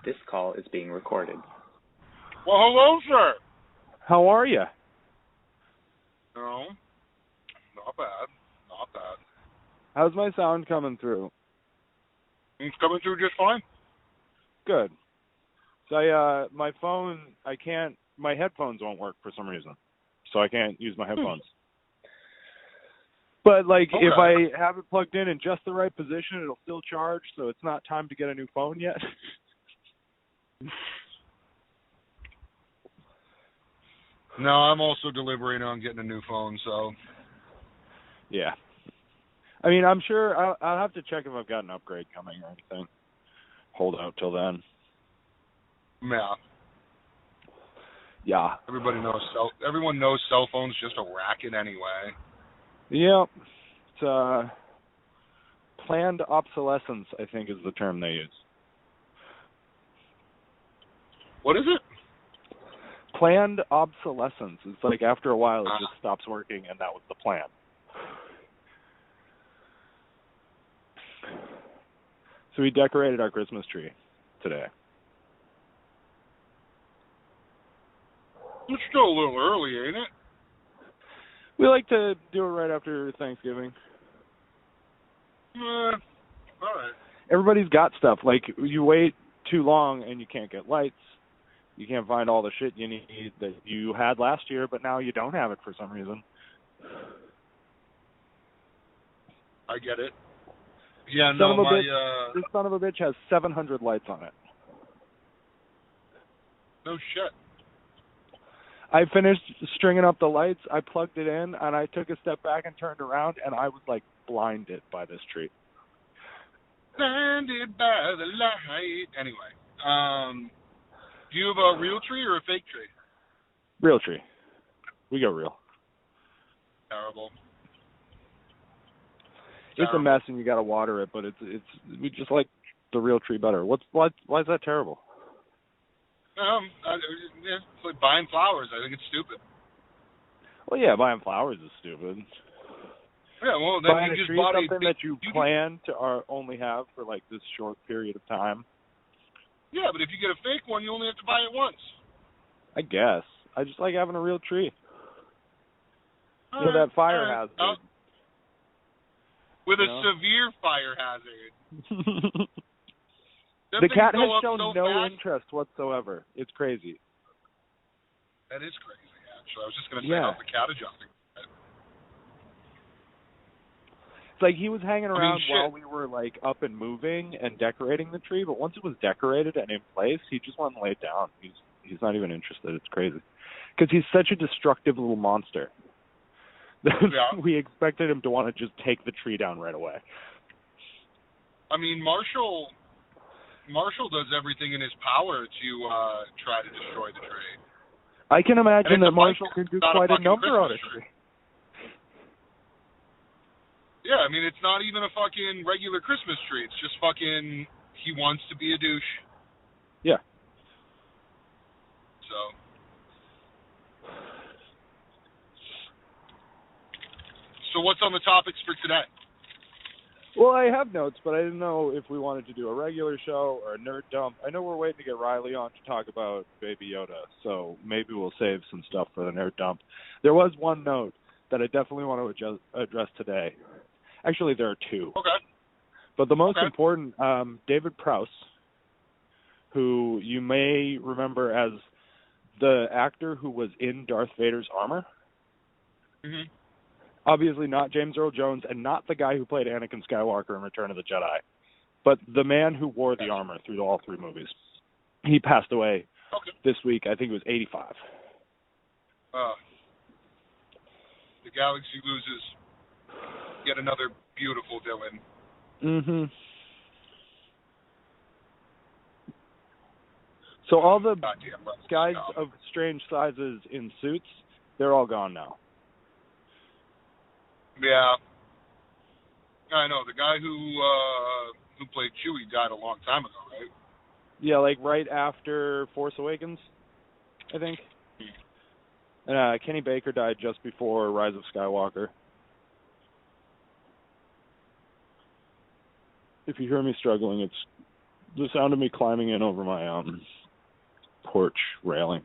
This call is being recorded. Well, hello, sir. How are you? No, not bad. Not bad. How's my sound coming through? It's coming through just fine. Good. So my phone, my headphones won't work for some reason. So I can't use my headphones. But, if I have it plugged in just the right position, it'll still charge, so it's not time to get a new phone yet. No, I'm also deliberating on getting a new phone, so. Yeah. I mean, I'm sure I'll have to check if I've got an upgrade coming or anything. Hold out till then. Yeah. Yeah. Everyone knows cell phones just a racket anyway. Yep. It's planned obsolescence, I think, is the term they use. What is it? Planned obsolescence. It's like after a while it just stops working, and that was the plan. So we decorated our Christmas tree today. It's still a little early, ain't it? We like to do it right after Thanksgiving. All right. Everybody's got stuff. Like, you wait too long and you can't get lights. You can't find all the shit you need that you had last year, but now you don't have it for some reason. I get it. Yeah, no, this son of a bitch has 700 lights on it. No shit. I finished stringing up the lights, I plugged it in, and I took a step back and turned around, and I was, blinded by this tree. Blinded by the light. Anyway, do you have a real tree or a fake tree? Real tree. We go real. Terrible. It's a mess, and you got to water it, but we just like the real tree better. Why is that terrible? It's like buying flowers. I think it's stupid. Well, yeah, buying flowers is stupid. Yeah, well, then buying you just tree bought something that you plan to only have for this short period of time. Yeah, but if you get a fake one, you only have to buy it once. I guess. I just like having a real tree. That fire hazard. With a severe fire hazard. The cat has shown no interest whatsoever. It's crazy. That is crazy, actually. I was just going to say, how's the cat adjusting? It's like he was hanging around while we were, up and moving and decorating the tree, but once it was decorated and in place, he just wanted to lay it down. He's not even interested. It's crazy. Because he's such a destructive little monster. We expected him to want to just take the tree down right away. I mean, Marshall does everything in his power to try to destroy the tree. I can imagine that Marshall can do quite a number on a tree. Yeah, I mean, it's not even a fucking regular Christmas tree. It's just fucking, he wants to be a douche. Yeah. So what's on the topics for today? Well, I have notes, but I didn't know if we wanted to do a regular show or a nerd dump. I know we're waiting to get Riley on to talk about Baby Yoda, so maybe we'll save some stuff for the nerd dump. There was one note that I definitely want to address today. Actually, there are two. Okay. But the most important, David Prowse, who you may remember as the actor who was in Darth Vader's armor. Mm-hmm. Obviously not James Earl Jones and not the guy who played Anakin Skywalker in Return of the Jedi, but the man who wore the armor through all three movies. He passed away this week. I think it was 85. The galaxy loses yet another beautiful villain. Mm-hmm. So all the guys of strange sizes in suits, they're all gone now. Yeah. I know. The guy who played Chewie died a long time ago, right? Yeah, right after Force Awakens, I think. And Kenny Baker died just before Rise of Skywalker. If you hear me struggling, it's The sound of me climbing in over my porch railing.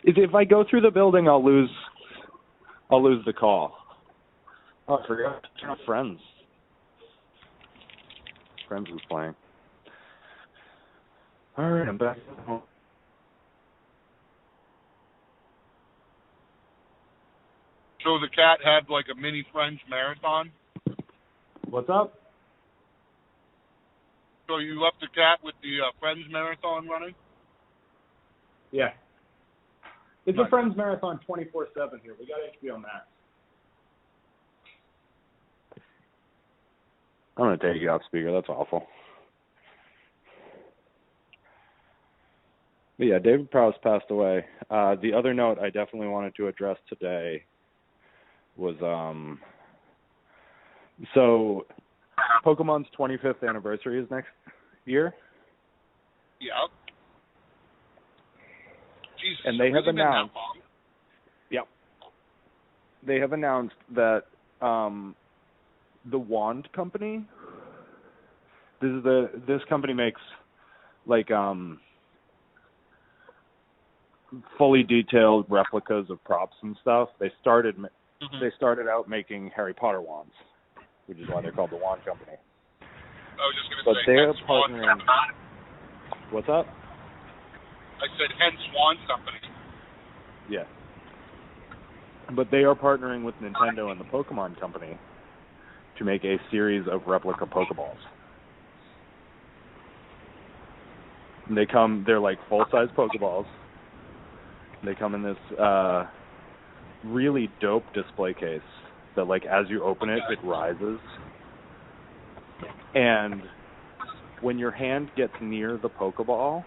If I go through the building, I'll lose the call. Oh, I forgot to turn off Friends. Friends was playing. All right, I'm back at home. So the cat had like a mini Friends marathon? What's up? So you left the cat with the Friends marathon running? Yeah. It's Nice. a Friends marathon 24/7 here. We got HBO Max. I'm going to take you off speaker. That's awful. But yeah, David Prowse passed away. The other note I definitely wanted to address today was so Pokemon's 25th anniversary is next year. Yeah. Jesus, And they have really announced. Yep. They have announced that the Wand Company. This company makes like fully detailed replicas of props and stuff. They started out making Harry Potter wands, which is why they're called the Wand Company. I was just going to But say, they're hence Wand partnering. Company. What's up? I said, hence Wand Company. Yeah. But they are partnering with Nintendo and the Pokemon Company to make a series of replica Pokeballs. And they're like full-size Pokeballs. They come in this really dope display case that, like, as you open it, it rises. And when your hand gets near the Pokeball,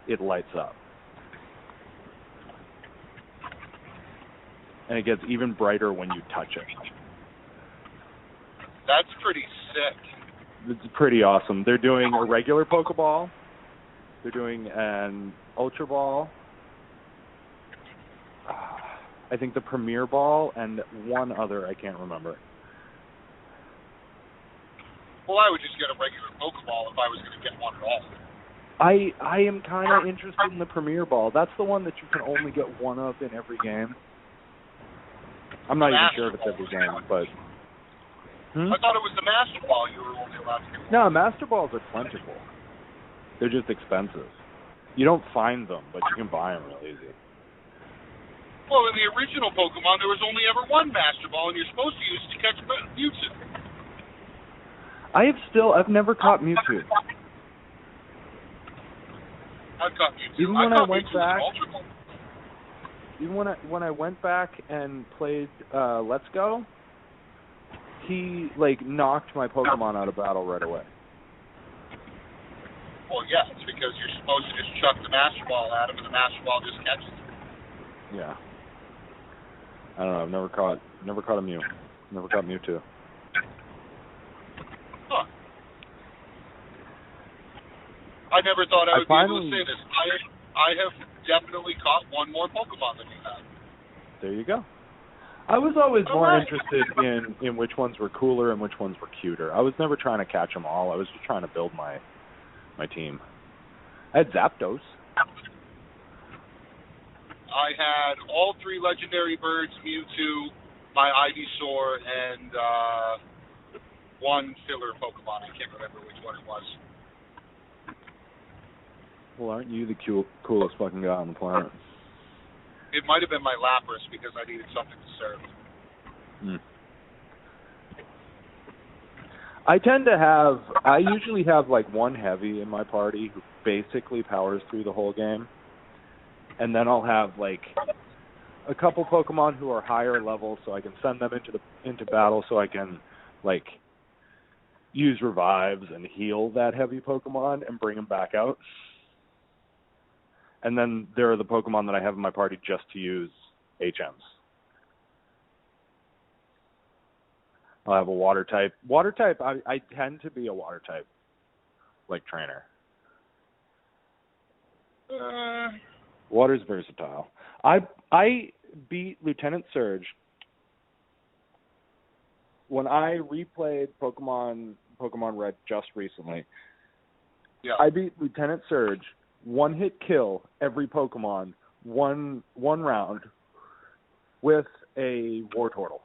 it lights up. And it gets even brighter when you touch it. That's pretty sick. It's pretty awesome. They're doing a regular Pokeball. They're doing an Ultra Ball. I think the Premier Ball and one other I can't remember. Well, I would just get a regular Pokeball if I was going to get one at all. I am kind of interested in the Premier Ball. That's the one that you can only get one of in every game. I'm not even sure if it's every game, but... I thought it was the Master Ball you were only allowed to get. No, Master Balls are plentiful. They're just expensive. You don't find them, but you can buy them real easy. Well, in the original Pokemon, there was only ever one Master Ball, and you're supposed to use it to catch Mewtwo. I've never caught Mewtwo. I've caught Mewtwo. Even when I went back and played Let's Go, he knocked my Pokemon out of battle right away. Well, yeah, it's because you're supposed to just chuck the Master Ball at him, and the Master Ball just catches it. Yeah. I don't know. I've never caught a Mew. Never caught Mewtwo. Huh. I never thought I would be able to say this. I have definitely caught one more Pokemon than you have. There you go. I was always more interested in which ones were cooler and which ones were cuter. I was never trying to catch them all. I was just trying to build my team. I had Zapdos. I had all three legendary birds, Mewtwo, my Ivysaur, and one filler Pokemon. I can't remember which one it was. Well, aren't you the coolest fucking guy on the planet? It might have been my Lapras because I needed something to serve. I usually have one heavy in my party who basically powers through the whole game. And then I'll have a couple Pokemon who are higher level so I can send them into battle so I can use revives and heal that heavy Pokemon and bring them back out. And then there are the Pokemon that I have in my party just to use HMs. I'll have a water type. Water type, I tend to be a water type, trainer. Water's versatile. I beat Lieutenant Surge when I replayed Pokemon Red just recently, Yeah. I beat Lieutenant Surge, one-hit kill every Pokemon, one round, with a Wartortle.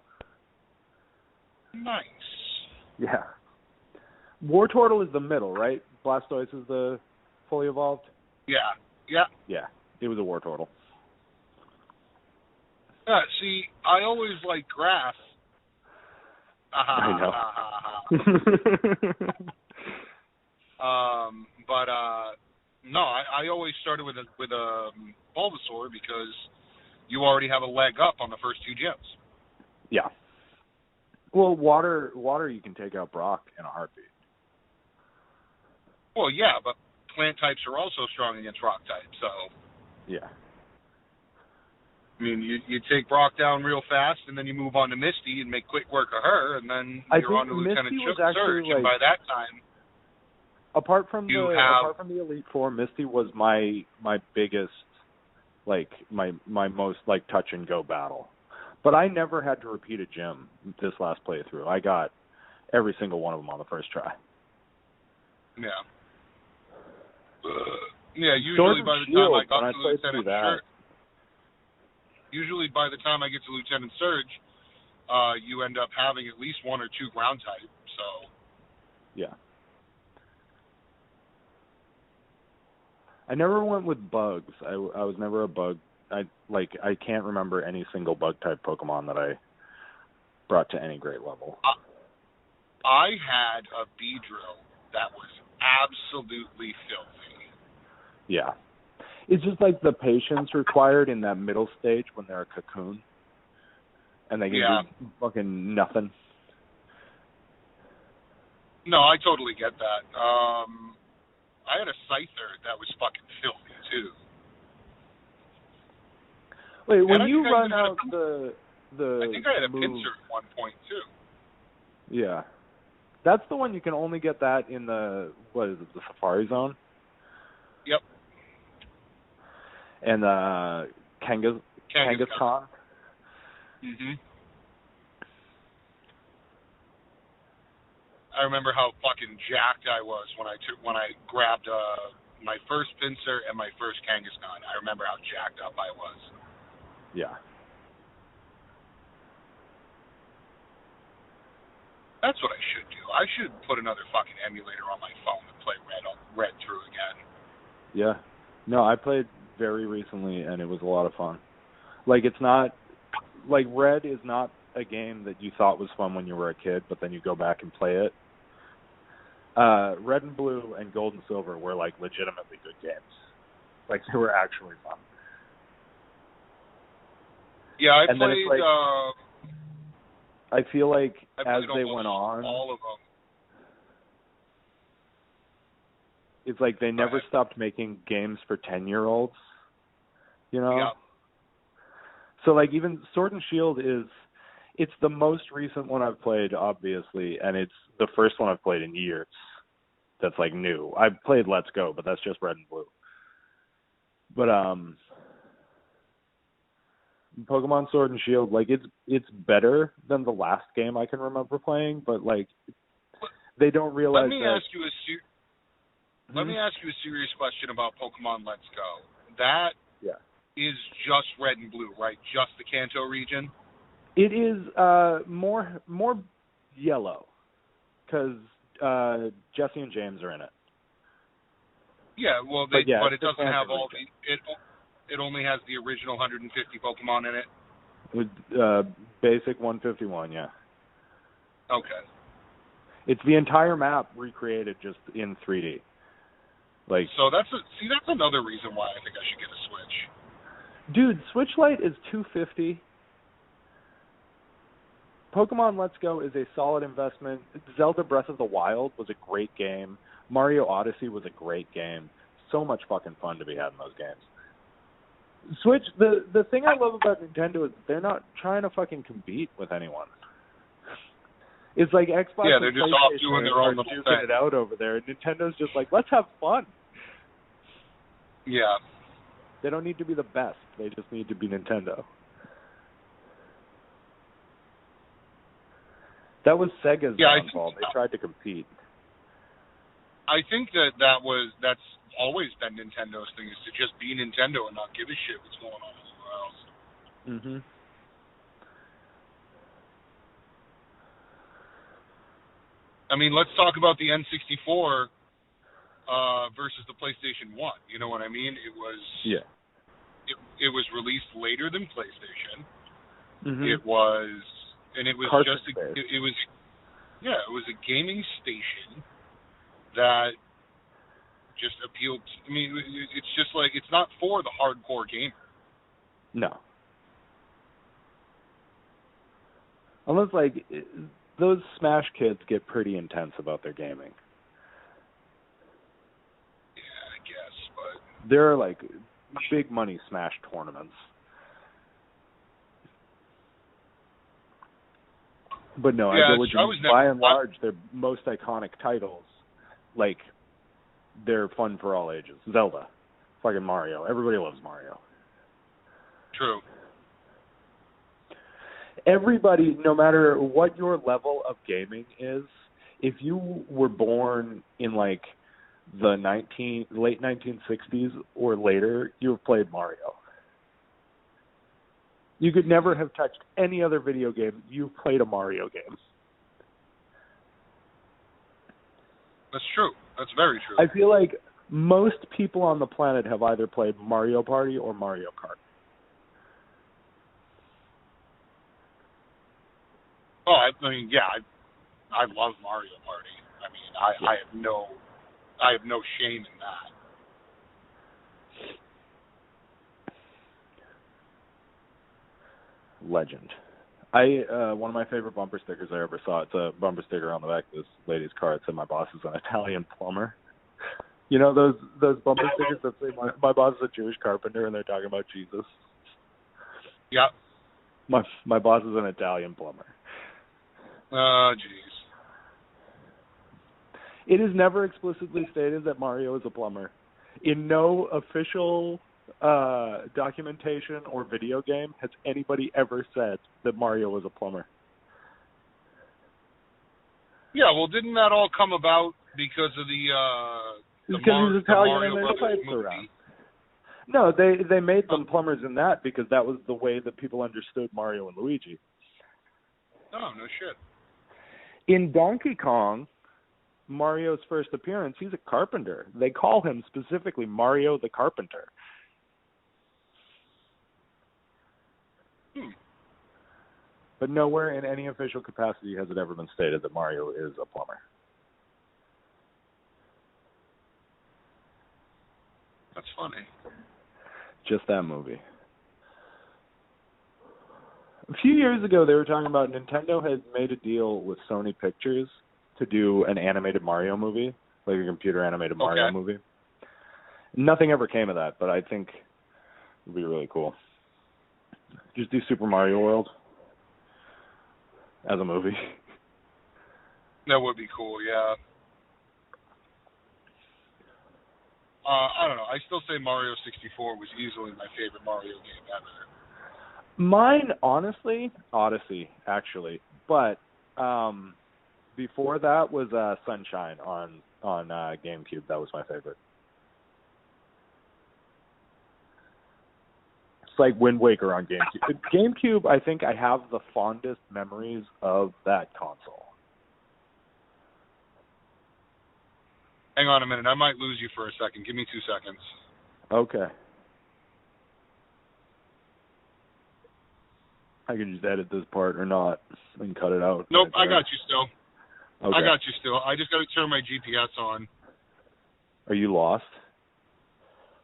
Nice. Yeah. Wartortle is the middle, right? Blastoise is the fully evolved? Yeah. Yeah. Yeah, it was a Wartortle. Yeah, see, I always like grass. I know. But no, I always started with a Bulbasaur because you already have a leg up on the first two gyms. Yeah. Well, water you can take out Brock in a heartbeat. Well, yeah, but plant types are also strong against rock types, so. Yeah. I mean, you take Brock down real fast, and then you move on to Misty and make quick work of her, and then you're on to Lieutenant Surge, and by that time, apart from the Elite Four, Misty was my biggest, like my most like touch and go battle. But I never had to repeat a gym this last playthrough. I got every single one of them on the first try. Yeah. Yeah, usually by the time I got to Lieutenant Surge, usually by the time I get to Lieutenant Surge, you end up having at least one or two ground type, so. Yeah. I never went with bugs. I was never a bug. I can't remember any single bug type Pokemon that I brought to any great level. I had a Beedrill that was absolutely filthy. Yeah. It's just like the patience required in that middle stage when they're a cocoon. And they can do fucking nothing. No, I totally get that. I had a Scyther that was fucking filthy, too. Wait, when you run out the I think I had a move, Pinsir at one point, too. Yeah. That's the one you can only get that in the Safari Zone? Yep. And Kangaskhan? Mm-hmm. I remember how fucking jacked I was when I grabbed my first Pinsir and my first Kangaskhan. I remember how jacked up I was. Yeah. That's what I should do. I should put another fucking emulator on my phone and play Red through again. Yeah. No, I played very recently, and it was a lot of fun. Like, it's not... Like, Red is not a game that you thought was fun when you were a kid, but then you go back and play it. Red and Blue and Gold and Silver were, like, legitimately good games. Like, they were actually fun. Yeah, I played... Like, I feel like as they went on, all of them. It's like they never stopped making games for 10-year-olds, you know? Yeah. So, like, even Sword and Shield it's the most recent one I've played, obviously, and it's the first one I've played in years that's, like, new. I've played Let's Go, but that's just Red and Blue. But, Pokemon Sword and Shield, like, it's better than the last game I can remember playing, but, like, they don't realize Let me ask you a serious question about Pokemon Let's Go. That is just Red and Blue, right? Just the Kanto region? It is more yellow, because Jesse and James are in it. Yeah, well, but it doesn't have all the... It only has the original 150 Pokemon in it? With basic 151, yeah. Okay. It's the entire map recreated just in 3D. Like, so that's another reason why I think I should get a Switch. Dude, Switch Lite is $250. Pokemon Let's Go is a solid investment. Zelda Breath of the Wild was a great game. Mario Odyssey was a great game. So much fucking fun to be had in those games. Switch, the thing I love about Nintendo is they're not trying to fucking compete with anyone. It's like Xbox and they're just off doing their own little thing. It out over there. Nintendo's just like, let's have fun. Yeah. They don't need to be the best. They just need to be Nintendo. That was Sega's downfall. They tried to compete. I think that's always been Nintendo's thing, is to just be Nintendo and not give a shit what's going on anywhere else. Mhm. I mean, let's talk about the N64 versus the PlayStation 1. You know what I mean? It was It was released later than PlayStation. Mhm. It was Cartridge just based. it was a gaming station that just appealed. I mean, it's just like, it's not for the hardcore gamer. No. Unless, like, those Smash kids get pretty intense about their gaming. Yeah, I guess, but There are, like, big money Smash tournaments. But no, yeah, I get what you mean. By and large, their most iconic titles, like, they're fun for all ages. Zelda, fucking Mario. Everybody loves Mario. True. Everybody, no matter what your level of gaming is, if you were born in, like, the late 1960s or later, you've played Mario. You could never have touched any other video game. You've played a Mario game. That's true. That's very true. I feel like most people on the planet have either played Mario Party or Mario Kart. Oh, I mean, yeah, I love Mario Party. I mean, I have no shame in that. Legend. One of my favorite bumper stickers I ever saw. It's a bumper sticker on the back of this lady's car. It said, "My boss is an Italian plumber." You know those bumper stickers that say, "My boss is a Jewish carpenter," and they're talking about Jesus. Yeah. My boss is an Italian plumber. Jeez. It is never explicitly stated that Mario is a plumber. In no official documentation or video game has anybody ever said that Mario was a plumber. Yeah, well, didn't that all come about because of the because he's Italian Mario and there's Brothers pipes movie? around. No, they made them plumbers in that because that was the way that people understood Mario and Luigi. Oh, no shit. In Donkey Kong, Mario's first appearance, he's a carpenter. They call him specifically Mario the Carpenter. But nowhere in any official capacity has it ever been stated that Mario is a plumber. That's funny. Just that movie. A few years ago, they were talking about Nintendo had made a deal with Sony Pictures to do an animated Mario movie, like a computer-animated Mario movie. Nothing ever came of that, but I think it would be really cool. Just do Super Mario World as a movie. That would be cool, yeah. I don't know. I still say Mario 64 was easily my favorite Mario game ever. Mine, honestly, Odyssey, actually. But before that was Sunshine on GameCube. That was my favorite. It's like Wind Waker on GameCube. GameCube, I think I have the fondest memories of that console. Hang on a minute. I might lose you for a second. Give me 2 seconds. Okay. I can just edit this part or not and cut it out. Nope, I got you still. Okay. I got you still. I just got to turn my GPS on. Are you lost?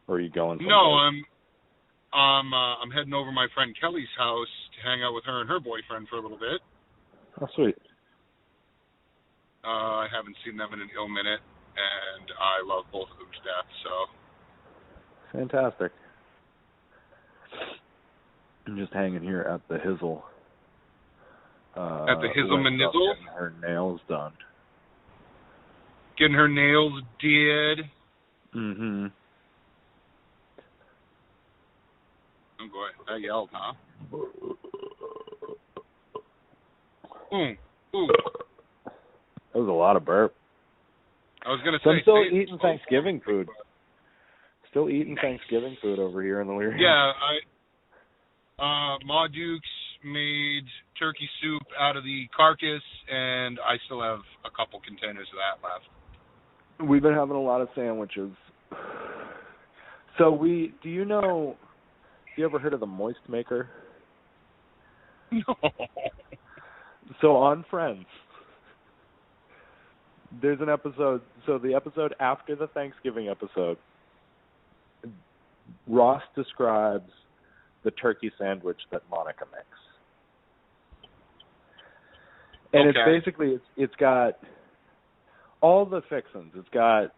Or are you going someplace? No, I'm heading over to my friend Kelly's house to hang out with her and her boyfriend for a little bit. Oh, sweet. I haven't seen them in an ill minute, and I love both of them to death, so. Fantastic. I'm just hanging here at the Hizzle. At the Hizzle Manizzle? Getting her nails done. Getting her nails did. Mm-hmm. Oh boy, I yelled, huh? Ooh. That was a lot of burp. I was going to so say. I'm still eating Thanksgiving food. Still eating Thanksgiving food over here in the Leary. Yeah, Ma Dukes made turkey soup out of the carcass, and I still have a couple containers of that left. We've been having a lot of sandwiches. So do you ever heard of the Moist Maker? No. So on Friends, there's an episode, so the episode after the Thanksgiving episode, Ross describes the turkey sandwich that Monica makes. And it's basically, it's got all the fixings. It's got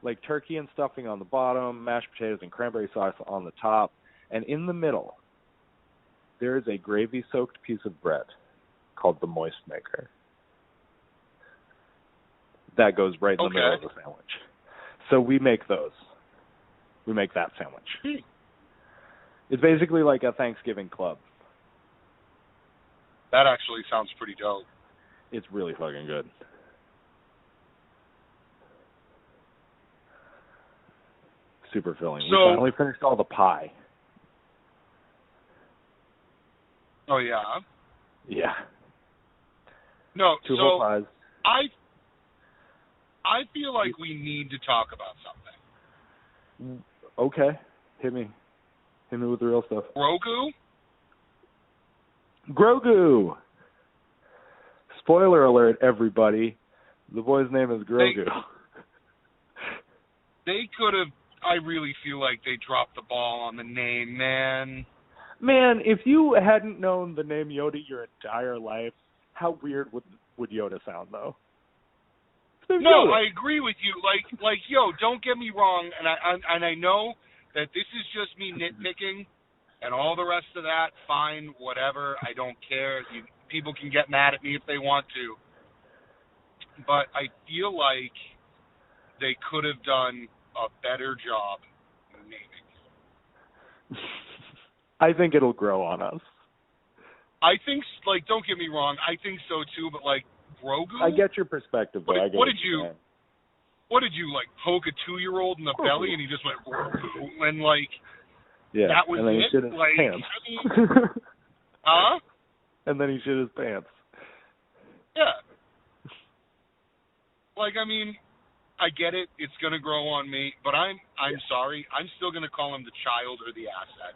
like turkey and stuffing on the bottom, mashed potatoes and cranberry sauce on the top, and in the middle, there is a gravy-soaked piece of bread called the Moist Maker. That goes right in the middle of the sandwich. So we make those. We make that sandwich. It's basically like a Thanksgiving club. That actually sounds pretty dope. It's really fucking good. Super filling. We finally finished all the pie. Oh, yeah? Yeah. No, Two whole pies. I feel like we need to talk about something. Okay. Hit me with the real stuff. Grogu! Spoiler alert, everybody. The boy's name is Grogu. They could have... I really feel like they dropped the ball on the name, man. Man, if you hadn't known the name Yoda your entire life, how weird would Yoda sound, though? No, Yoda. I agree with you. Like, yo, don't get me wrong, and I know that this is just me nitpicking, and all the rest of that, fine, whatever. I don't care. People can get mad at me if they want to, but I feel like they could have done a better job naming. I think it'll grow on us. I think, like, don't get me wrong, I think so too, but, like, Grogu? I get your perspective, though. What did you, like, poke a 2-year-old in the belly and he just went, Grogu, and, like, that was and then it? He shit his like, pants. I mean, huh? And then he shit his pants. Yeah. Like, I mean, I get it. It's going to grow on me, but I'm sorry. I'm still going to call him the child or the asset.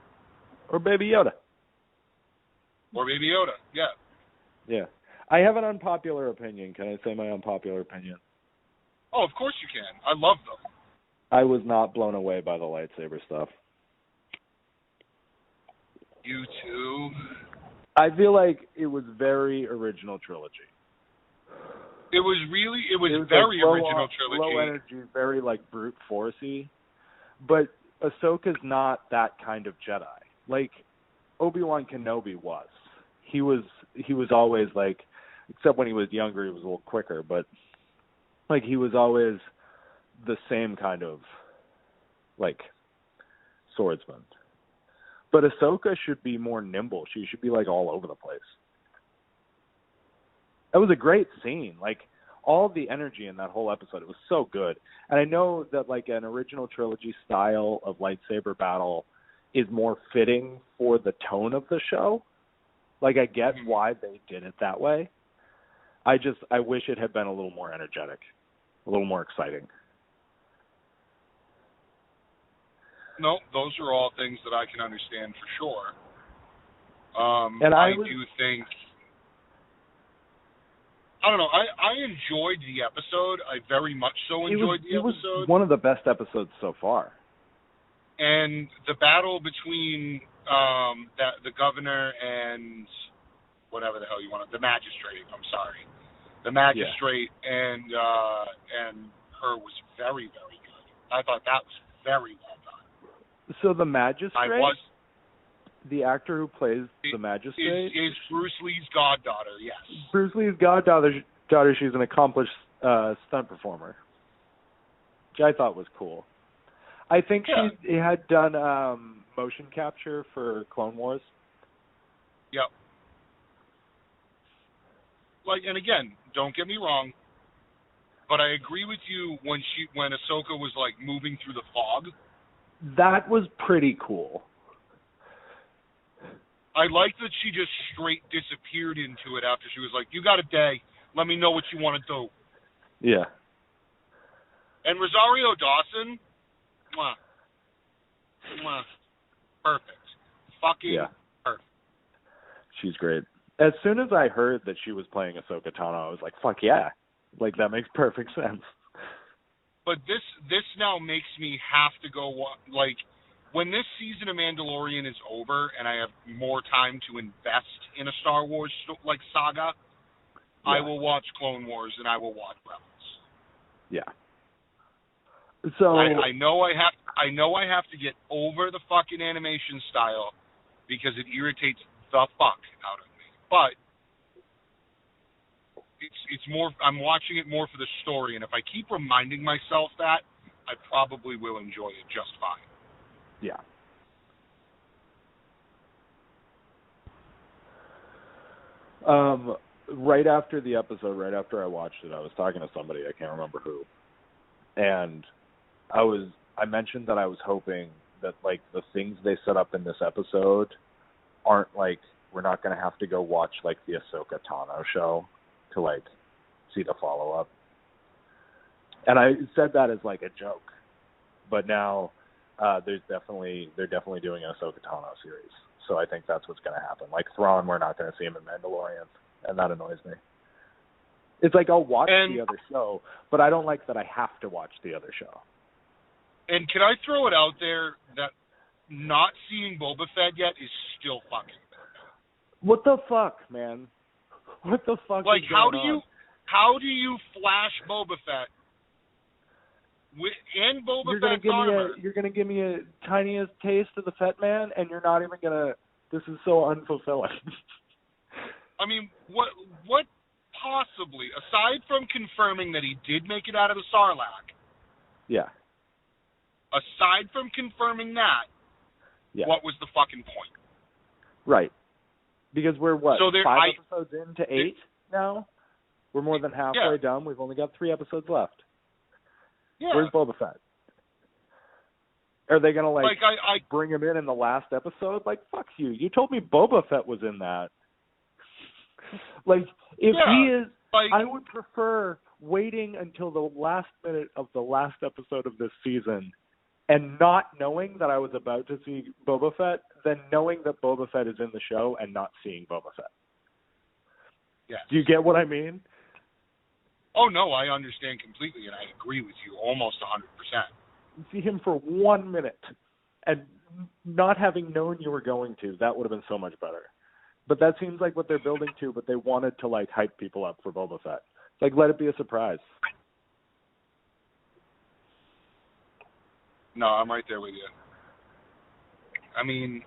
Or Baby Yoda. Or Baby Yoda, yeah. Yeah. I have an unpopular opinion. Can I say my unpopular opinion? Oh, of course you can. I love them. I was not blown away by the lightsaber stuff. You too? I feel like it was very original trilogy. It was very like original trilogy. Low energy, very like brute forcey. But Ahsoka's not that kind of Jedi. Like Obi-Wan Kenobi was. He was always like, except when he was younger, he was a little quicker, but like he was always the same kind of like swordsman. But Ahsoka should be more nimble. She should be like all over the place. That was a great scene. Like all the energy in that whole episode, it was so good. And I know that like an original trilogy style of lightsaber battle is more fitting for the tone of the show. Like I get why they did it that way. I wish it had been a little more energetic, a little more exciting. No, those are all things that I can understand for sure. And I do think, I don't know, I enjoyed the episode. I very much so enjoyed the episode. It was one of the best episodes so far. And the battle between the governor and whatever the hell you want, the magistrate, I'm sorry. The magistrate and her was very, very good. I thought that was very well done. So the magistrate, the actor who plays the magistrate, is Bruce Lee's goddaughter. Yes, Bruce Lee's goddaughter. She's an accomplished stunt performer, which I thought was cool. I think she had done motion capture for Clone Wars. Yep. like, and again, don't get me wrong, but I agree with you when Ahsoka was like moving through the fog. That was pretty cool. I like that she just straight disappeared into it after she was like, "You got a day. Let me know what you want to do." Yeah. And Rosario Dawson, perfect. Fucking perfect. She's great. As soon as I heard that she was playing Ahsoka Tano, I was like, fuck yeah. Like, that makes perfect sense. But this now makes me have to go, like, when this season of Mandalorian is over and I have more time to invest in a Star Wars, like, saga, I will watch Clone Wars and I will watch Rebels. Yeah. So I know I have to get over the fucking animation style because it irritates the fuck out of me. But it's more, I'm watching it more for the story, and if I keep reminding myself that, I probably will enjoy it just fine. Yeah. Right after the episode, right after I watched it, I was talking to somebody, I can't remember who, and I mentioned that I was hoping that, like, the things they set up in this episode aren't, like, we're not going to have to go watch, like, the Ahsoka Tano show to, like, see the follow-up. And I said that as, like, a joke. But now they're definitely doing an Ahsoka Tano series. So I think that's what's going to happen. Like, Thrawn, we're not going to see him in Mandalorian, and that annoys me. It's like I'll watch the other show, but I don't like that I have to watch the other show. And can I throw it out there that not seeing Boba Fett yet is still fucking bad. What the fuck, man? What the fuck like, is going on? How do you flash Boba Fett and Boba Fett's armor? You're going to give me a tiniest taste of the Fett Man, and you're not even going to... This is so unfulfilling. I mean, what possibly, aside from confirming that he did make it out of the Sarlacc... Yeah. Aside from confirming that, what was the fucking point? Right. Because we're, what, so 5 episodes into 8 now? We're more than halfway done. We've only got 3 episodes left. Yeah. Where's Boba Fett? Are they going to, like I bring him in the last episode? Like, fuck you. You told me Boba Fett was in that. Like, if he is... Like, I would prefer waiting until the last minute of the last episode of this season and not knowing that I was about to see Boba Fett than knowing that Boba Fett is in the show and not seeing Boba Fett. Yeah. Do you get what I mean? Oh, no, I understand completely, and I agree with you almost 100%. See him for 1 minute, and not having known you were going to, that would have been so much better. But that seems like what they're building to, but they wanted to, like, hype people up for Boba Fett. Like, let it be a surprise. No, I'm right there with you. I mean,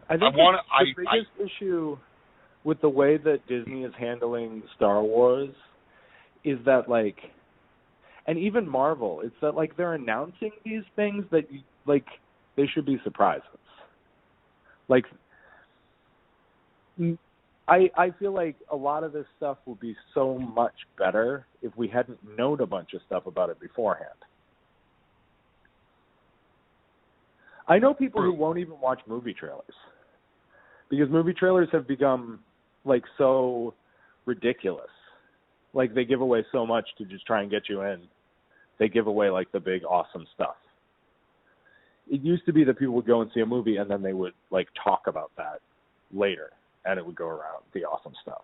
I think the biggest issue with the way that Disney is handling Star Wars is that, like, and even Marvel, it's that, like, they're announcing these things that, like, they should be surprises. Like, I feel like a lot of this stuff would be so much better if we hadn't known a bunch of stuff about it beforehand. I know people who won't even watch movie trailers because movie trailers have become, like, so ridiculous. Like, they give away so much to just try and get you in. They give away, like, the big awesome stuff. It used to be that people would go and see a movie and then they would, like, talk about that later, and it would go around the awesome stuff.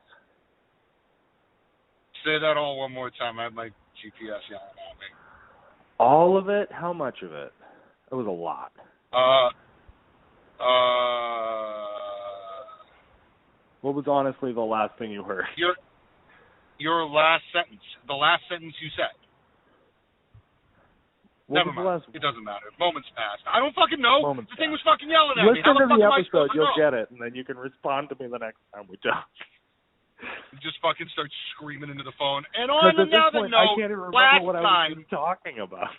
Say that all one more time. I had my GPS yelling at me. All of it? How much of it? It was a lot. What was honestly the last thing you heard? Your last sentence. The last sentence you said. Never mind. It doesn't matter. Moments passed. I don't fucking know. The thing was fucking yelling at me. Listen to the episode. You'll get it, and then you can respond to me the next time we talk. Just fucking start screaming into the phone. And on another note, I can't even remember what I was talking about.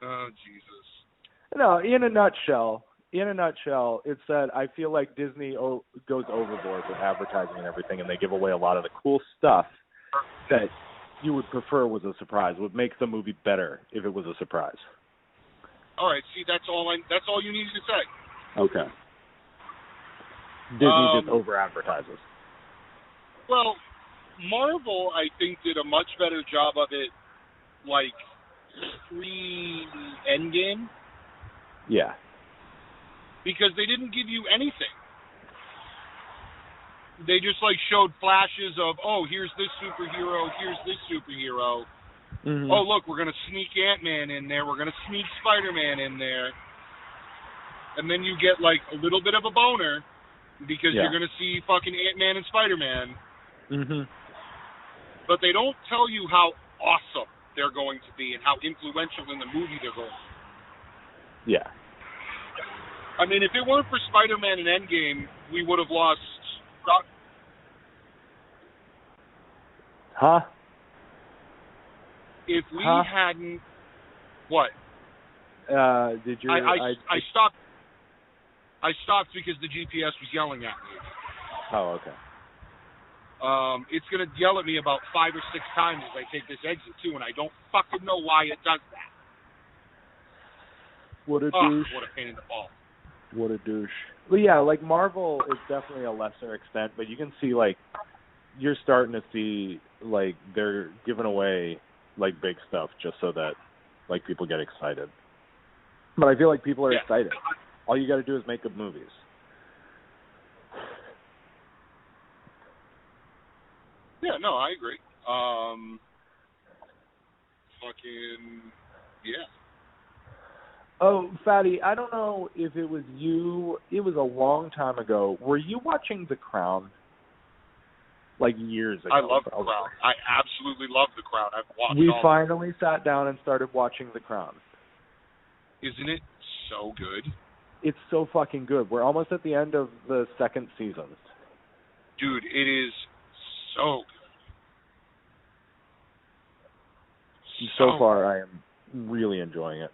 Oh, Jesus. No, in a nutshell, in a nutshell, it's that I feel like Disney goes overboard with advertising and everything, and they give away a lot of the cool stuff that you would prefer was a surprise. Would make the movie better if it was a surprise. All right, see, that's all you needed to say. Okay. Disney just over-advertises. Well, Marvel, I think, did a much better job of it, like, pre-Endgame. Yeah. Because they didn't give you anything. They just, like, showed flashes of, oh, here's this superhero, here's this superhero. Mm-hmm. Oh, look, we're going to sneak Ant-Man in there, we're going to sneak Spider-Man in there. And then you get, like, a little bit of a boner because you're going to see fucking Ant-Man and Spider-Man. Mm-hmm. But they don't tell you how awesome they're going to be and how influential in the movie they're going to be. Yeah. I mean, if it weren't for Spider-Man and Endgame, we would have lost... Huh? If we hadn't... What? Did you... I stopped. I stopped because the GPS was yelling at me. Oh, okay. It's going to yell at me about 5 or 6 times as I take this exit, too, and I don't fucking know why it does that. What a douche. What a pain in the ball. What a douche. Well, yeah, like, Marvel is definitely a lesser extent, but you can see, like, you're starting to see, like, they're giving away, like, big stuff just so that, like, people get excited. But I feel like people are excited. All you got to do is make good movies. Yeah, no, I agree. Yeah. Oh, Fatty, I don't know if it was you. It was a long time ago. Were you watching The Crown? Like years ago. I love The Crown. I absolutely love The Crown. I've watched We finally sat down and started watching The Crown. Isn't it so good? It's so fucking good. We're almost at the end of the second season. Dude, it is so good. So far, I am really enjoying it.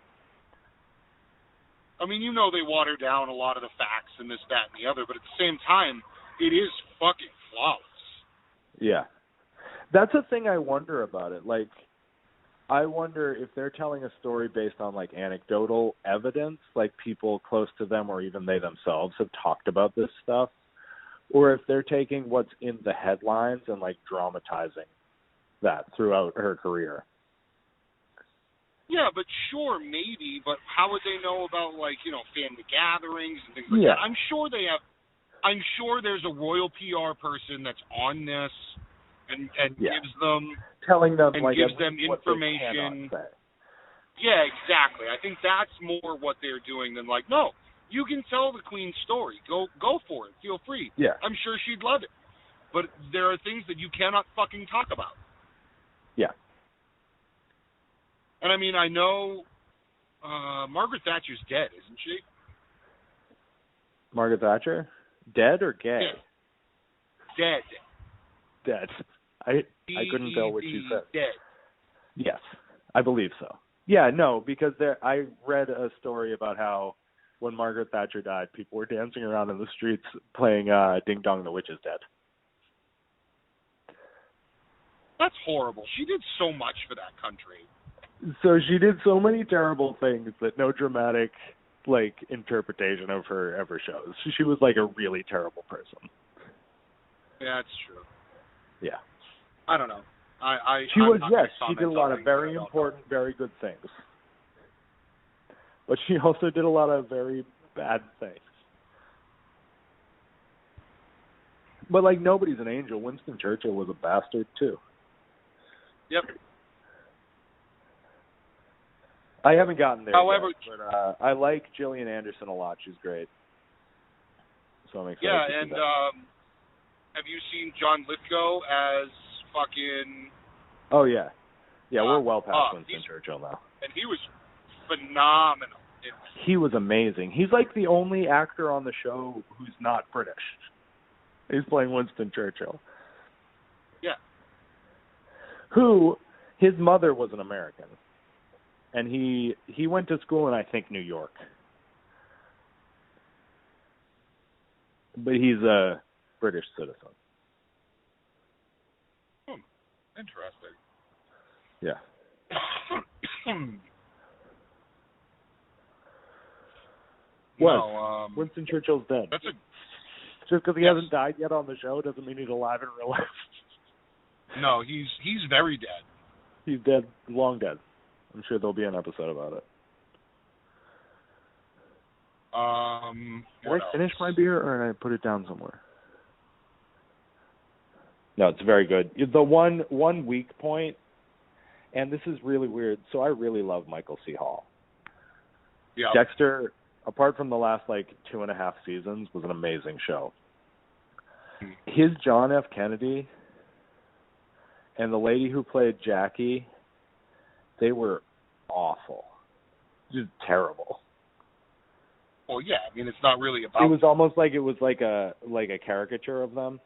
I mean, you know they water down a lot of the facts and this, that, and the other, but at the same time, it is fucking flawless. Yeah. That's the thing I wonder about it. Like, I wonder if they're telling a story based on, like, anecdotal evidence, like people close to them or even they themselves have talked about this stuff, or if they're taking what's in the headlines and, like, dramatizing that throughout her career. Yeah, but sure, maybe, but how would they know about, like, you know, family gatherings and things like that? I'm sure there's a royal PR person that's on this and gives them... Telling them, and like, gives them information. Yeah, exactly. I think that's more what they're doing than, like, no, you can tell the Queen's story. Go for it. Feel free. Yeah. I'm sure she'd love it. But there are things that you cannot fucking talk about. Yeah. And I mean, I know Margaret Thatcher's dead, isn't she? Margaret Thatcher? Dead or gay? Yeah. Dead. I couldn't tell what she said. Dead. Yes, I believe so. Yeah, no, because I read a story about how when Margaret Thatcher died, people were dancing around in the streets playing Ding Dong the Witch is Dead. That's horrible. She did so much for that country. So she did so many terrible things that no dramatic, like, interpretation of her ever shows. She was, like, a really terrible person. Yeah, that's true. Yeah. I don't know. She did a lot of very important, very good things. But she also did a lot of very bad things. But, like, nobody's an angel. Winston Churchill was a bastard, too. Yep. I haven't gotten there However, yet, but I like Gillian Anderson a lot. She's great. So I'm excited to see that. Have you seen John Lithgow as fucking... Oh, yeah. Yeah, we're well past Winston Churchill now. And he was phenomenal. He was amazing. He's like the only actor on the show who's not British. He's playing Winston Churchill. Yeah. Who, his mother was an American. And he went to school in, I think, New York. But he's a British citizen. Interesting. Yeah. What? No, Winston Churchill's dead. That's a... Just because he hasn't died yet on the show doesn't mean he's alive in real life. No, he's very dead. He's dead, long dead. I'm sure there'll be an episode about it. Did I finish my beer or did I put it down somewhere? No, it's very good. The one weak point, and this is really weird, so I really love Michael C. Hall. Yeah. Dexter, apart from the last 2.5 seasons, was an amazing show. His John F. Kennedy and the lady who played Jackie, they were awful. Just terrible. Well, yeah, I mean, it's not really about... It was almost like it was like a caricature of them.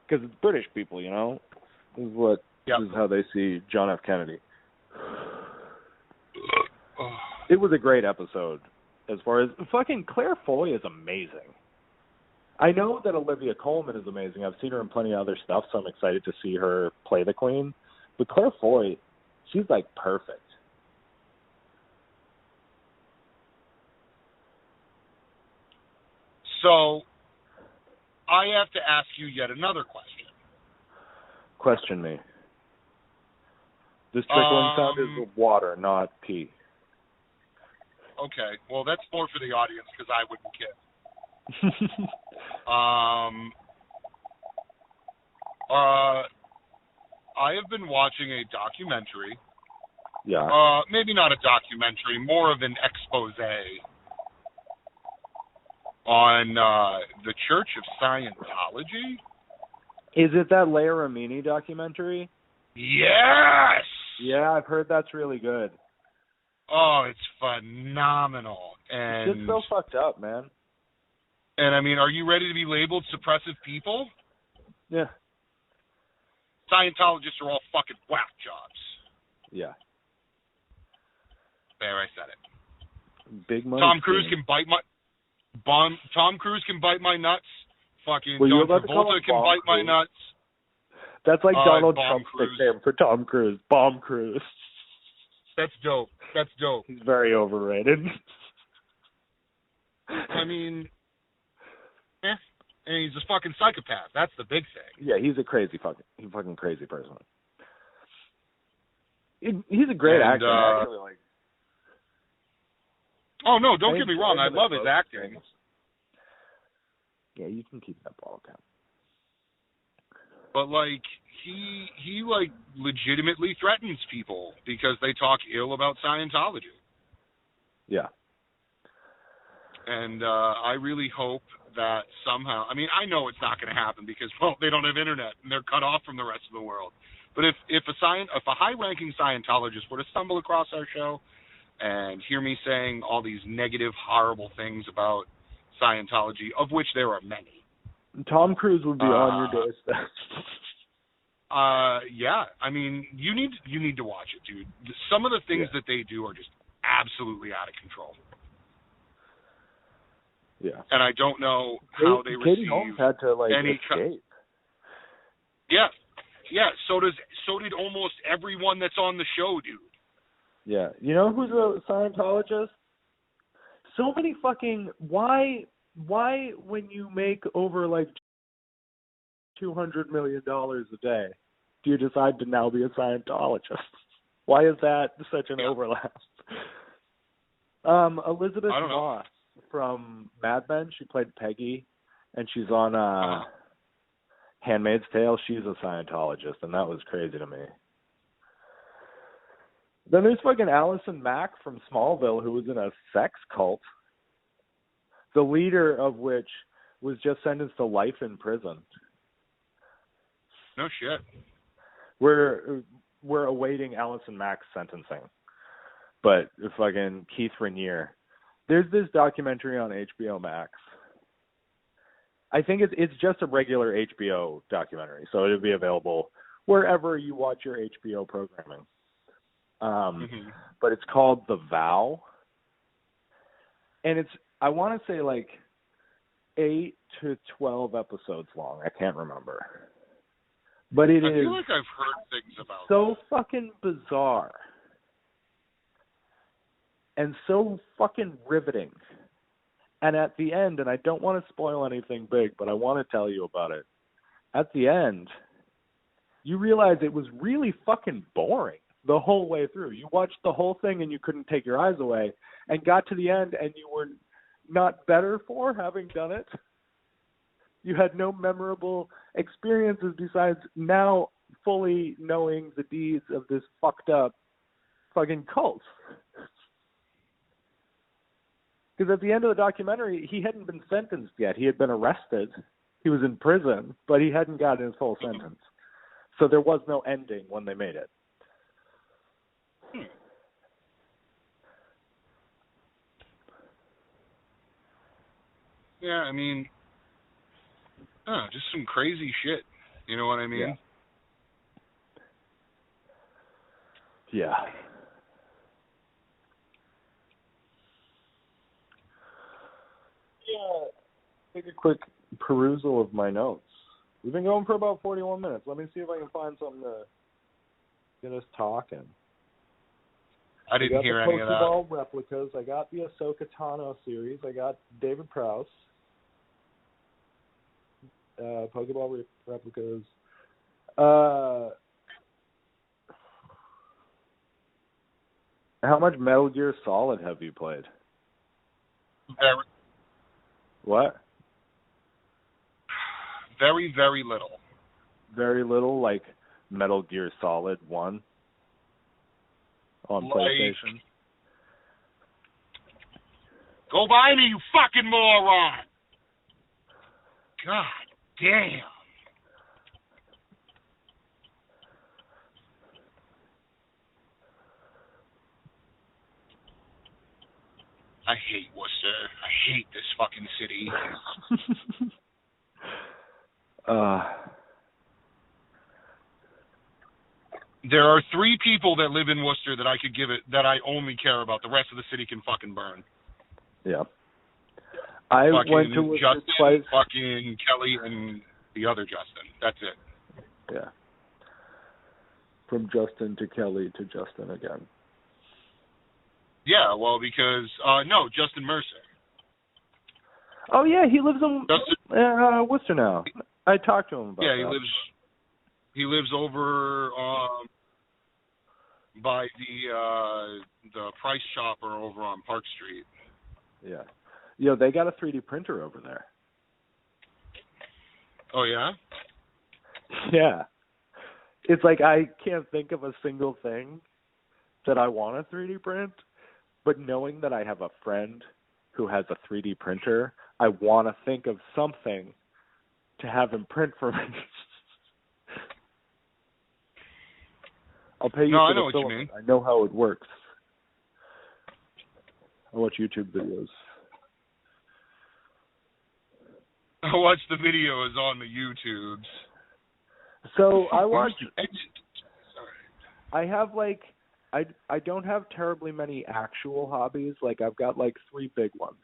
Because it's British people, you know? This is how they see John F. Kennedy. It was a great episode. As far as... Fucking Claire Foy is amazing. I know that Olivia Colman is amazing. I've seen her in plenty of other stuff, so I'm excited to see her play the Queen. But Claire Foy, she's perfect. So, I have to ask you yet another question. Question me. This trickling sound is water, not pee. Okay, well, that's more for the audience because I wouldn't care. I have been watching a documentary. Yeah. Maybe not a documentary, more of an expose on the Church of Scientology. Is it that Leia Remini documentary? Yes! Yeah, I've heard that's really good. Oh, it's phenomenal. And it's just so fucked up, man. And I mean, are you ready to be labeled suppressive people? Yeah. Scientologists are all fucking whack jobs. Yeah. There, I said it. Big money. Tom Cruise can bite my nuts. Fucking John Travolta can bite my nuts. That's like Donald Trump's nickname for Tom Cruise. Bomb Cruise. That's dope. He's very overrated. I mean, and he's a fucking psychopath. That's the big thing. Yeah, he's a fucking crazy person. He's a great actor. Actually, Oh no! Don't get me wrong. I love his acting. Yeah, you can keep that ball cap. But he legitimately threatens people because they talk ill about Scientology. Yeah. And I really hope that somehow, I mean, I know it's not going to happen because, well, they don't have internet and they're cut off from the rest of the world. But if a high-ranking Scientologist were to stumble across our show and hear me saying all these negative, horrible things about Scientology, of which there are many. Tom Cruise would be on your doorstep. Yeah. I mean, you need to watch it, dude. Some of the things that they do are just absolutely out of control. Yeah. And I don't know how they receive Katie Holmes had to escape. Yeah. Yeah. So did almost everyone that's on the show, dude. Yeah. You know who's a Scientologist? So many fucking why when you make over $200 million a day do you decide to now be a Scientologist? Why is that such an overlap? Elizabeth Moss from Mad Men, she played Peggy, and she's on Handmaid's Tale. She's a Scientologist, and that was crazy to me. Then there's fucking Allison Mack from Smallville, who was in a sex cult, the leader of which was just sentenced to life in prison. No shit. We're awaiting Allison Mack's sentencing. But fucking Keith Raniere. There's this documentary on HBO Max. I think it's just a regular HBO documentary, so it'll be available wherever you watch your HBO programming. But it's called The Vow. And it's, I want to say like 8 to 12 episodes long. I can't remember. But I feel like I've heard things about so fucking bizarre. And so fucking riveting. And at the end, and I don't want to spoil anything big, but I want to tell you about it. At the end, you realize it was really fucking boring the whole way through. You watched the whole thing and you couldn't take your eyes away, and got to the end and you were not better for having done it. You had no memorable experiences besides now fully knowing the deeds of this fucked up fucking cult. Because at the end of the documentary, he hadn't been sentenced yet. He had been arrested. He was in prison, but he hadn't gotten his full sentence. So there was no ending when they made it. Yeah, I mean, just some crazy shit. You know what I mean? Yeah. Yeah. Take a quick perusal of my notes. We've been going for about 41 minutes. Let me see if I can find something to get us talking. I didn't hear any of that. I got the Pokeball replicas. I got the Ahsoka Tano series. I got David Prowse. Pokeball replicas. How much Metal Gear Solid have you played? Very, what? Very, very little. Very little, like Metal Gear Solid 1 on PlayStation? Go by me, you fucking moron! God damn. I hate Worcester. I hate this fucking city. There are 3 people that live in Worcester that I could give it, that I only care about. The rest of the city can fucking burn. Yeah. I went to Worcester Justin, twice. fucking Kelly, and the other Justin. That's it. Yeah. From Justin to Kelly to Justin again. Yeah, well, because, no, Justin Mercer. Oh, yeah, he lives in Worcester now. I talked to him about that. Yeah, he lives over by the Price Chopper over on Park Street. Yeah. Yo, they got a 3D printer over there. Oh, yeah? Yeah. It's like I can't think of a single thing that I want to 3D print, but knowing that I have a friend who has a 3D printer, I want to think of something to have him print for me. I'll pay you for the film. You mean. I know how it works. I watch YouTube videos. I watch the videos on the YouTubes. So I watch. I have like, I don't have terribly many actual hobbies. Like I've got like 3 big ones.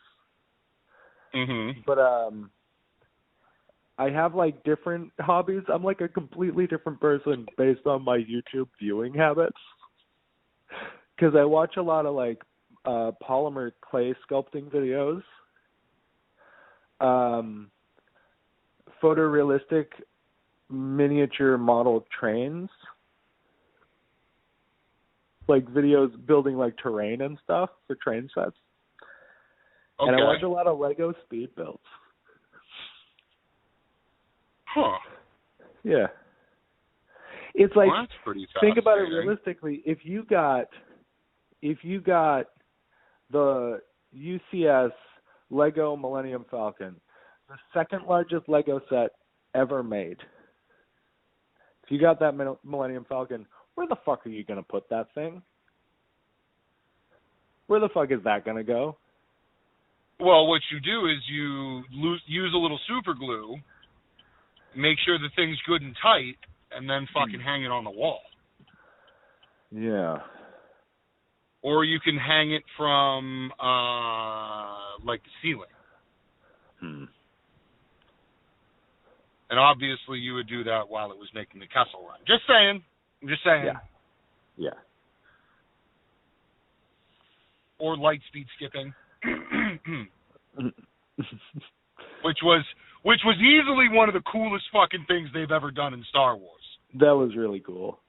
Mm-hmm. But I have like different hobbies. I'm like a completely different person based on my YouTube viewing habits. Because I watch a lot of like polymer clay sculpting videos. Photorealistic miniature model trains. Like videos building like terrain and stuff for train sets. Okay. And I watch a lot of Lego speed builds. Huh. Yeah. It's like, that's pretty think about it realistically. If you got the UCS Lego Millennium Falcon, the second largest Lego set ever made. If you got that Millennium Falcon, where the fuck are you going to put that thing? Where the fuck is that going to go? Well, what you do is you use a little super glue, make sure the thing's good and tight, and then fucking hang it on the wall. Yeah. Or you can hang it from, like the ceiling. And obviously you would do that while it was making the Kessel Run. Just saying. I'm just saying. Yeah. Or light speed skipping. which was easily one of the coolest fucking things they've ever done in Star Wars. That was really cool.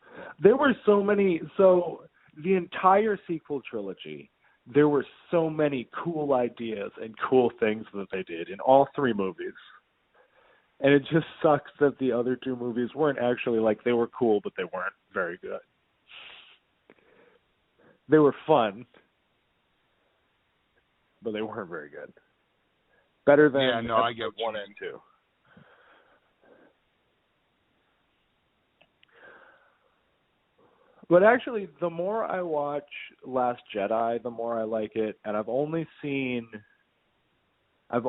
There were so the entire sequel trilogy, there were so many cool ideas and cool things that they did in all three movies. And it just sucks that the other two movies weren't actually, like, they were cool, but they weren't very good. They were fun, but they weren't very good. Better than I get 1 and 2. But actually, the more I watch Last Jedi, the more I like it. And I've only seen Rise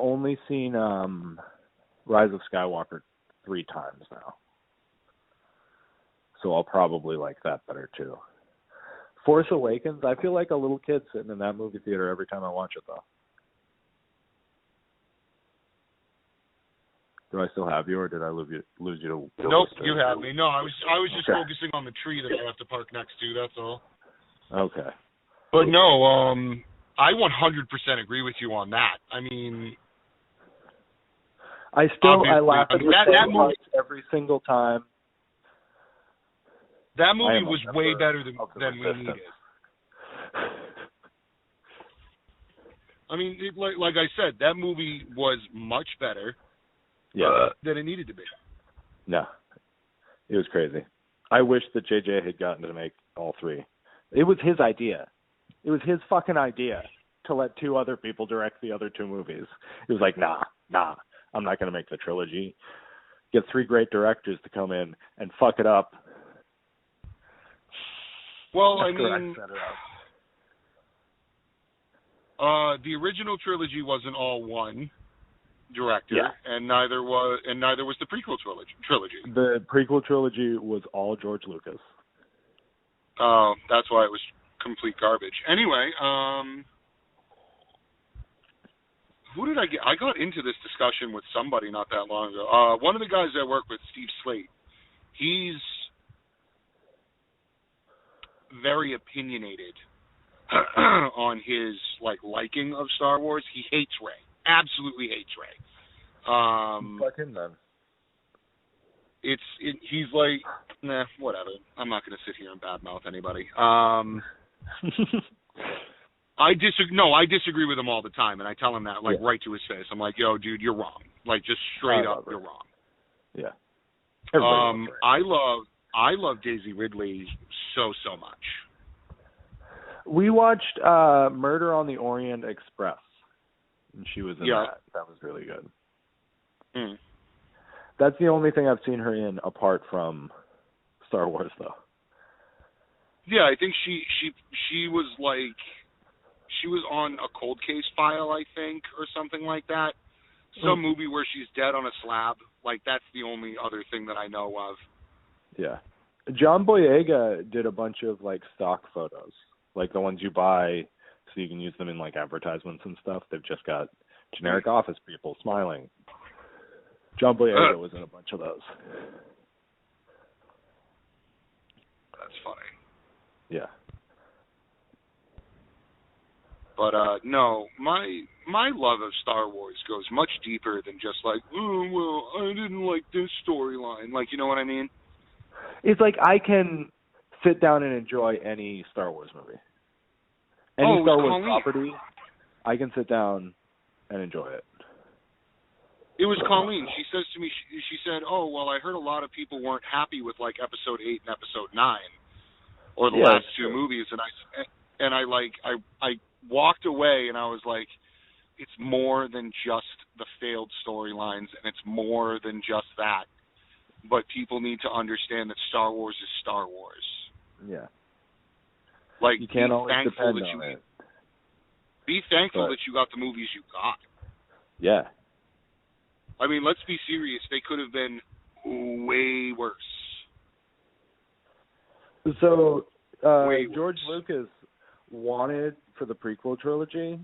of Skywalker 3 times now. So I'll probably like that better too. Force Awakens, I feel like a little kid sitting in that movie theater every time I watch it, though. Do I still have you, or did I lose you to? Nope, you have me. No, I was just focusing on the tree that I have to park next to. That's all. Okay. But no, I 100% agree with you on that. I mean, I laugh at that movie every single time. That movie was way better than we needed. I mean, like I said, that movie was much better. Than it needed to be. No, it was crazy. I wish that JJ had gotten to make all three. It was his idea. It was his fucking idea to let 2 other people direct the other 2 movies. It was like, nah, I'm not going to make the trilogy. Get 3 great directors to come in and fuck it up. Well, I mean, the original trilogy wasn't all one director, and neither was the prequel trilogy. The prequel trilogy was all George Lucas. Oh, that's why it was complete garbage. Anyway, who did I get? I got into this discussion with somebody not that long ago. One of the guys I work with, Steve Slate, he's very opinionated on his liking of Star Wars. He hates Rey. Absolutely hates Rey. Fuck him then. He's like, nah, whatever. I'm not going to sit here and badmouth anybody. I disagree with him all the time, and I tell him that right to his face. I'm like, yo, dude, you're wrong. Like, just straight up, you're wrong. Yeah. I love Daisy Ridley so much. We watched Murder on the Orient Express, and she was in that. That was really good. Mm. That's the only thing I've seen her in apart from Star Wars, though. Yeah, I think she was she was on a cold case file, I think, or something like that. Some movie where she's dead on a slab. That's the only other thing that I know of. Yeah. John Boyega did a bunch of stock photos, the ones you buy so you can use them in advertisements and stuff. They've just got generic office people smiling. John Boyega was in a bunch of those. That's funny. Yeah. But no, my love of Star Wars goes much deeper than just I didn't like this storyline. You know what I mean? It's I can sit down and enjoy any Star Wars movie. Any Star Wars property, I can sit down and enjoy it. It was Colleen. She says to me, she said, "Oh, well, I heard a lot of people weren't happy with Episode 8 and Episode 9, or the last 2 movies." And I walked away, and I was like, "It's more than just the failed storylines, and it's more than just that. But people need to understand that Star Wars is Star Wars." Yeah. You can't always depend on it. Be thankful that you got the movies you got. Yeah. I mean, let's be serious. They could have been way worse. So, George Lucas wanted, for the prequel trilogy,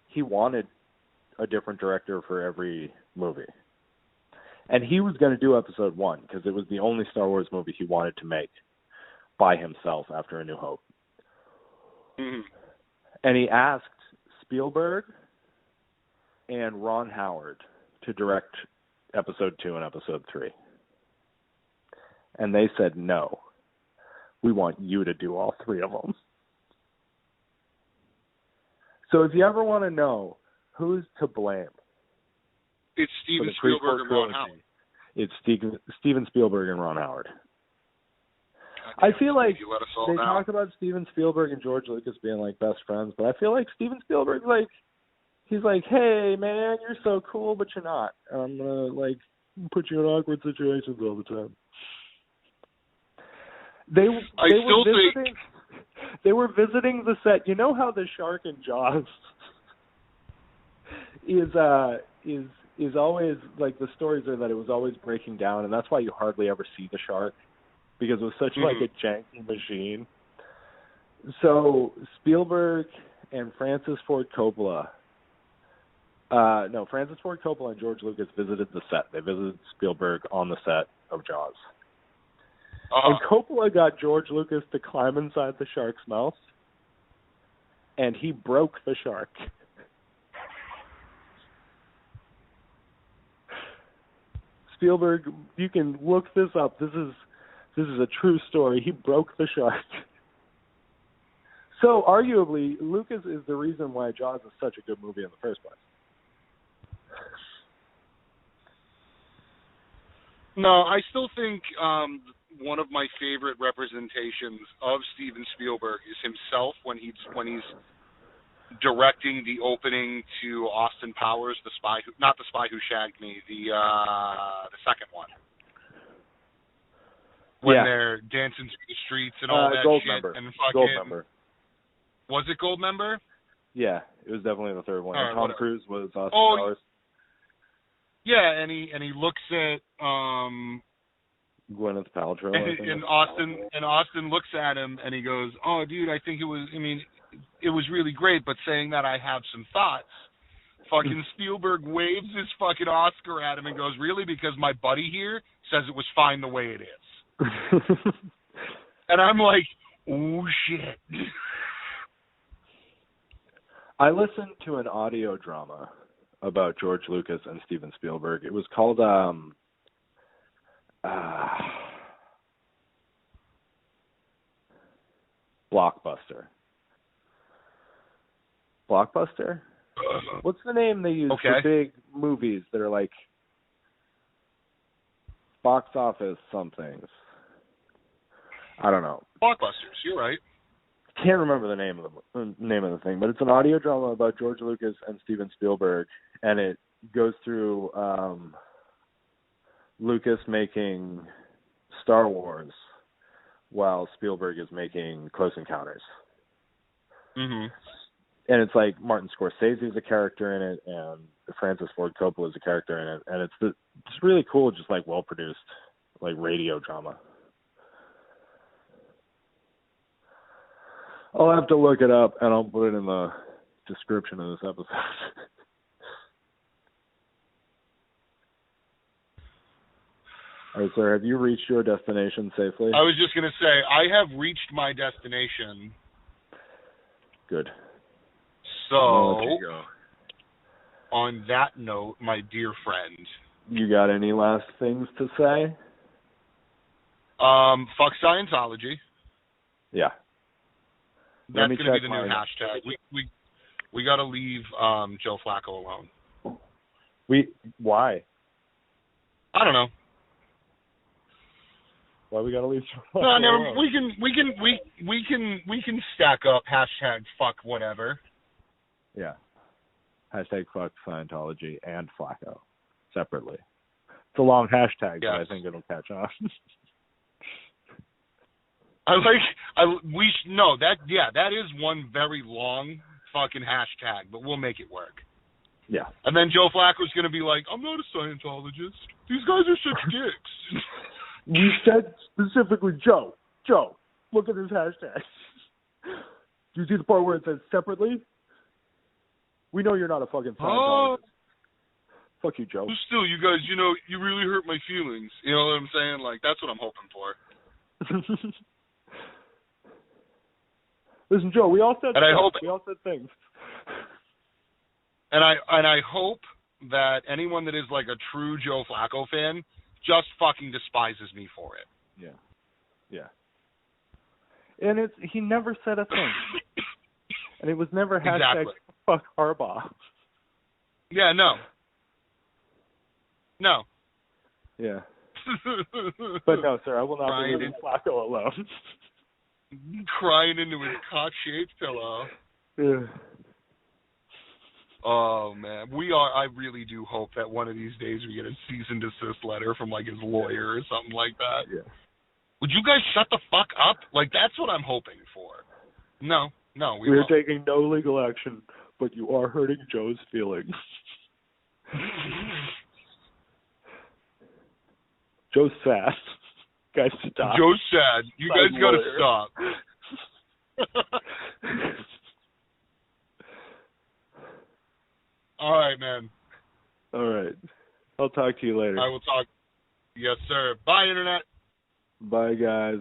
he wanted a different director for every movie. And he was going to do episode 1 because it was the only Star Wars movie he wanted to make by himself after A New Hope. Mm-hmm. And he asked Spielberg and Ron Howard to direct episode 2 and episode 3. And they said, no, we want you to do all 3 of them. So if you ever want to know who's to blame, it's Steven Spielberg and Ron Howard. It's Steven Spielberg and Ron Howard. I feel like they talk about Steven Spielberg and George Lucas being like best friends, but I feel like Steven Spielberg, like, he's like, hey man, you're so cool, but you're not. And I'm gonna like put you in awkward situations all the time. They were visiting the set. You know how the shark in Jaws is always, like, the stories are that it was always breaking down, and that's why you hardly ever see the shark, because it was such like a janky machine. So Spielberg and Francis Ford Coppola and George Lucas visited the set. They visited Spielberg on the set of Jaws. And Coppola got George Lucas to climb inside the shark's mouth, and he broke the shark. Spielberg, you can look this up. This is a true story. He broke the shark. So arguably, Lucas is the reason why Jaws is such a good movie in the first place. No, I still think one of my favorite representations of Steven Spielberg is himself when he's directing the opening to Austin Powers, not the Spy Who Shagged Me, the second one. When they're dancing through the streets and all that shit. And fucking, Goldmember. Was it Goldmember? Yeah, it was definitely the third one. Tom Cruise was Austin Powers. Yeah, and he looks at Gwyneth Paltrow. And Austin looks at him and he goes, "Oh, dude, I think it was really great, but saying that I have some thoughts." Fucking Spielberg waves his fucking Oscar at him and goes, "Really? Because my buddy here says it was fine the way it is." And I'm like, oh shit. I listened to an audio drama about George Lucas and Steven Spielberg. It was called Blockbuster. Blockbuster? What's the name they use for big movies that are like box office somethings? I don't know. Blockbusters, you're right. Can't remember the name of the thing, but it's an audio drama about George Lucas and Steven Spielberg, and it goes through Lucas making Star Wars while Spielberg is making Close Encounters. Mm-hmm. And it's like Martin Scorsese is a character in it, and Francis Ford Coppola is a character in it, and it's really cool, just like well produced, like radio drama. I'll have to look it up, and I'll put it in the description of this episode. All right, sir, have you reached your destination safely? I was just going to say, I have reached my destination. Good. So, on that note, my dear friend. You got any last things to say? Fuck Scientology. Yeah. That's going to be the new hashtag. We got to leave Joe Flacco alone. Why? I don't know. Why we got to leave Joe Flacco alone? We can stack up hashtag fuck whatever. Yeah. Hashtag fuck Scientology and Flacco separately. It's a long hashtag, but I think it'll catch on. That is one very long fucking hashtag, but we'll make it work. Yeah. And then Joe Flacco's going to be like, I'm not a Scientologist. These guys are such dicks. You said specifically Joe, look at this hashtag. Do you see the part where it says separately? We know you're not a fucking Scientologist. Fuck you, Joe. But still, you guys, you really hurt my feelings. You know what I'm saying? Like, that's what I'm hoping for. Listen, Joe, we all said things. And I hope that anyone that is like a true Joe Flacco fan just fucking despises me for it. Yeah. Yeah. And he never said a thing. And it was never hashtag fuck Harbaugh. Yeah, no. No. Yeah. But no, sir, I will not be leaving Flacco alone. Crying into his cock-shaped pillow. Yeah. Oh, man. I really do hope that one of these days we get a cease and desist letter from, like, his lawyer or something like that. Yeah. Would you guys shut the fuck up? Like, that's what I'm hoping for. No, we are won't. taking no legal action, but you are hurting Joe's feelings. Joe's sad. Guys, stop. Joe's sad. You guys gotta stop. All right, man. All right. I'll talk to you later. I will talk. Yes, sir. Bye, Internet. Bye, guys.